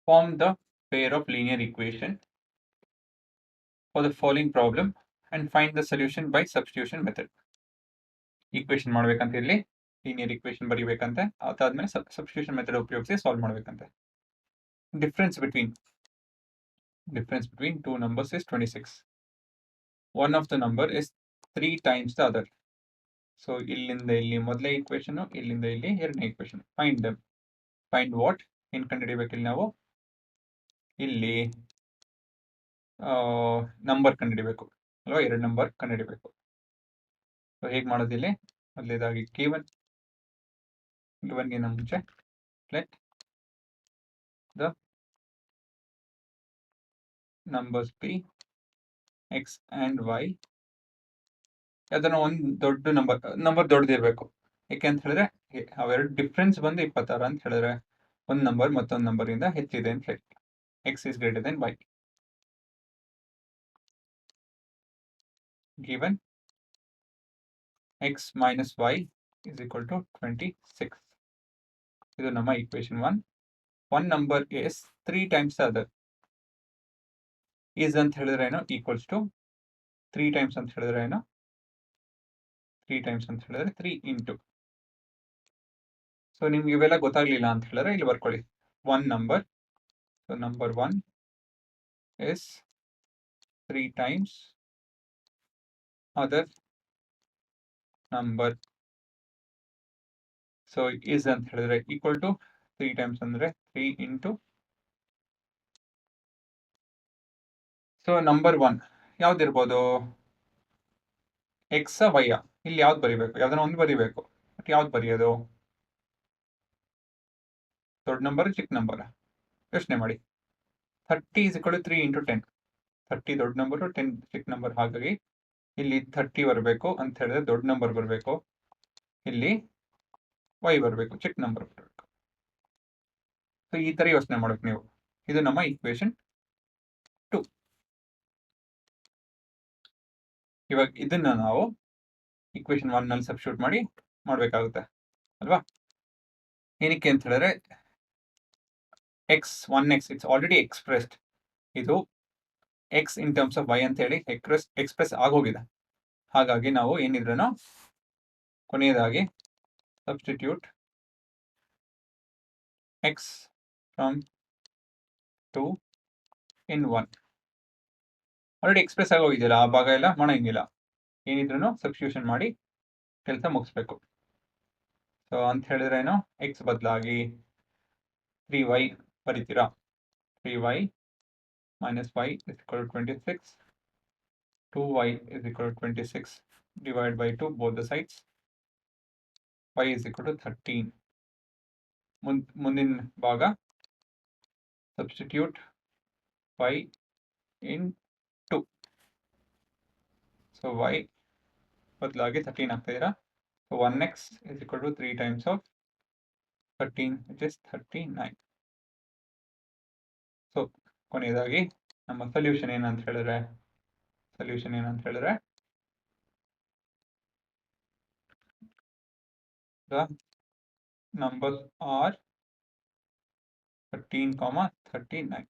Form the pair of linear equation for the following problem and find the solution by substitution method. Equation ಮಾಡ್ಬೇಕಂತ ಇಲ್ಲಿ linear equation ಬರೀಬೇಕಂತೆ, ಅದಾದ್ಮೇಲೆ substitution method ಉಪಯೋಗಿಸಿ solve ಮಾಡ್ಬೇಕಂತೆ. Difference between two numbers is 26. One of the number is 3 times the other. So ಇಲ್ಲಿಂದ ಇಲ್ಲಿ ಮೊದಲೇ equation, ಇಲ್ಲಿಂದ ಇಲ್ಲಿ ಎರಡನೇ equation. Find dum. Find what? ಏನು ಕಂಡುಹಿಡಿಬೇಕು ಇಲ್ಲಿ ನಾವು? ಇಲ್ಲಿ ನಂಬರ್ ಕಂಡುಹಿಡಿಬೇಕು ಅಲ್ವಾ? ಎರಡು ನಂಬರ್ ಕಂಡುಹಿಡಿಬೇಕು. ಸೊ ಹೇಗೆ ಮಾಡೋದಿಲ್ಲಿ? ಮೊದಲೇದಾಗಿ ಗಿವನ್ ಗಿನ ಮುಂಚೆ let the numbers be x and y. ಅದನ್ನು ಒಂದು ದೊಡ್ಡ ನಂಬರ್ ದೊಡ್ಡದಿರಬೇಕು. ಯಾಕೆ ಅಂತ ಹೇಳಿದ್ರೆ ಅವೆರಡು ಡಿಫ್ರೆನ್ಸ್ ಬಂದು 26 ಅಂತ ಹೇಳಿದ್ರೆ ಒಂದು ನಂಬರ್ ಮತ್ತೊಂದು ನಂಬರಿಂದ ಹೆಚ್ಚಿದೆ ಅಂತ ಹೇಳಿ. X is greater than y. Given x minus y is equal to 26. ಇದು ನಮ್ಮ equation 1. One number is 3 times other. Is ಅಂತ ಹೇಳಿದ್ರೆ ಏನು? ಈಕ್ವಲ್ಸ್ ಟು 3 times ಅಂತ ಹೇಳಿದ್ರೆ ಏನು? 3 times ಅಂತ ಹೇಳಿದ್ರೆ 3 into. ಸೊ ನಿಮ್ಗೆ ಇವೆಲ್ಲ ಗೊತ್ತಾಗ್ಲಿಲ್ಲ ಅಂತ ಹೇಳಿದ್ರೆ ಇಲ್ಲಿ ಬರ್ಕೊಳ್ಳಿ. One number, so number 1 is 3 times other number. So is ಅಂತ ಹೇಳಿದ್ರೆ ಈಕ್ವಲ್ ಟು 3 times ಅಂದ್ರೆ 3 into. ಸೊ ನಂಬರ್ 1 ಯಾವ್ದಿರ್ಬೋದು? X y. ಇಲ್ಲಿ ಯಾವ್ದು ಬರಿಬೇಕು? ಯಾವ್ದನ್ನ ಒಂದು ಬರಿಬೇಕು. ಬಟ್ ಯಾವ್ದು ಬರೆಯೋದು? ದೊಡ್ಡ ನಂಬರ್ ಚಿಕ್ಕ ನಂಬರ್? ಯೋಚನೆ ಮಾಡಿ. 30 is equal to 3 into 10. 30 ದೊಡ್ಡ ನಂಬರು, 10 ಚಿಕ್ಕ ನಂಬರ್. ಹಾಗಾಗಿ ಇಲ್ಲಿ 30 ಬರಬೇಕು ಅಂತ ಹೇಳಿದ್ರೆ ದೊಡ್ಡ ನಂಬರ್ ಬರಬೇಕು. ಇಲ್ಲಿ ವೈ ಬರಬೇಕು, ಚಿಕ್ಕ ನಂಬರ್ ಬರಬೇಕು. ಸೊ ಈ ತರ ಯೋಚನೆ ಮಾಡ್ಬೇಕು ನೀವು. ಇದು ನಮ್ಮ ಈಕ್ವೇಶನ್ 2. ಇವಾಗ ಇದನ್ನ ನಾವು ಈಕ್ವೇಶನ್ 1 ನಲ್ಲಿ ಸಬ್ಸ್ಟಿಟ್ಯೂಟ್ ಮಾಡಿ ಮಾಡ್ಬೇಕಾಗುತ್ತೆ ಅಲ್ವಾ? ಏನಕ್ಕೆ ಅಂತ ಹೇಳಿದ್ರೆ x 1x it's already expressed. ಇದು x in terms of y ಅಂತ ಹೇಳಿ ಎಕ್ಸ್ಪ್ರೆಸ್ ಆಗೋಗಿದೆ. ಹಾಗಾಗಿ ನಾವು ಏನಿದ್ರೂ ಕೊನೆಯದಾಗಿ substitute x from 2 in 1. Already express ಆಗೋಗಿದೆಯಲ್ಲ, ಆ ಭಾಗ ಎಲ್ಲ ಮಾಡೋಂಗಿಲ್ಲ. ಏನಿದ್ರು ಸಬ್ಸ್ಟಿಟ್ಯೂಷನ್ ಮಾಡಿ ಕೆಲಸ ಮುಗಿಸ್ಬೇಕು. ಸೊ ಅಂತ ಹೇಳಿದ್ರೆ ಏನು? ಎಕ್ಸ್ ಬದಲಾಗಿ 3y ಬರಿತೀರಾ. 3y minus y is equal to 26. 2y is equal to 26 divided by 2 both the sides. y is equal to 13. ಮುಂದಿನ ಭಾಗ substitute y in 2. So y ಬದಲಾಗಿ 13 ಆಗ್ತಿದ್ದೀರಾ. So 1x is equal to 3 times of 13 which is 39. So ಕೊನೆಯದಾಗಿ ನಮ್ಮ solution ಏನಂತ ಹೇಳಿದ್ರೆ the numbers are 13, 39.